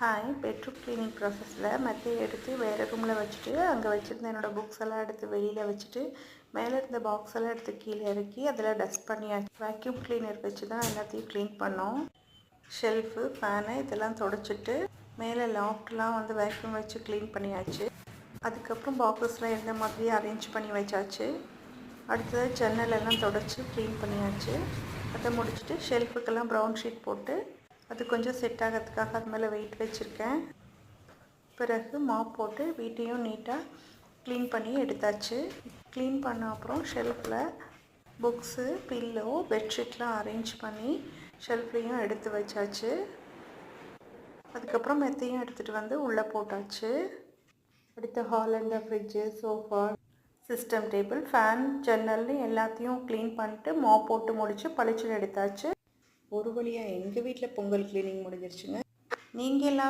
Hi, bedroom cleaning ப்ராசஸில் மெத்தையை எடுத்து வேறு ரூமில் வச்சுட்டு அங்கே வச்சுருந்த என்னோடய புக்ஸ் எல்லாம் எடுத்து வெளியில் வச்சுட்டு மேலே இருந்த பாக்ஸ் எல்லாம் எடுத்து கீழே இறக்கி அதில் டஸ்ட் பண்ணியாச்சு. வேக்யூம் கிளீனர் வச்சு தான் எல்லாத்தையும் க்ளீன் பண்ணோம். ஷெல்ஃபு, ஃபேனு இதெல்லாம் தொடச்சிட்டு மேலே லாஃப்ட்லாம் வேக்யூம் வச்சு க்ளீன் பண்ணியாச்சு. அதுக்கப்புறம் பாக்ஸஸ்லாம் இருந்த மாதிரி அரேஞ்ச் பண்ணி வச்சாச்சு. அடுத்தது ஜன்னலெல்லாம் தொடச்சி க்ளீன் பண்ணியாச்சு. அதை முடிச்சுட்டு ஷெல்ஃபுக்கெல்லாம் ப்ரௌன் ஷீட் போட்டு அது கொஞ்சம் செட் ஆகிறதுக்காக அது மேலே வெயிட் வச்சுருக்கேன். பிறகு மாப் போட்டு வீட்டையும் நீட்டாக க்ளீன் பண்ணி எடுத்தாச்சு. க்ளீன் பண்ண அப்புறம் ஷெல்ஃபில் புக்ஸு, பில்லோ, பெட்ஷீட்லாம் அரேஞ்ச் பண்ணி ஷெல்ஃப்லேயும் எடுத்து வச்சாச்சு. அதுக்கப்புறம் மெத்தையும் எடுத்துகிட்டு உள்ளே போட்டாச்சு. அடுத்த ஹாலில் fridge, sofa, system table, fan, ஜன்னல்னு எல்லாத்தையும் க்ளீன் பண்ணிட்டு மாப் போட்டு முடித்து பளிச்சுன்னு எடுத்தாச்சு. ஒரு வழியாக எங்கள் வீட்டில் பொங்கல் க்ளீனிங் முடிஞ்சிருச்சுங்க. நீங்கள் எல்லாம்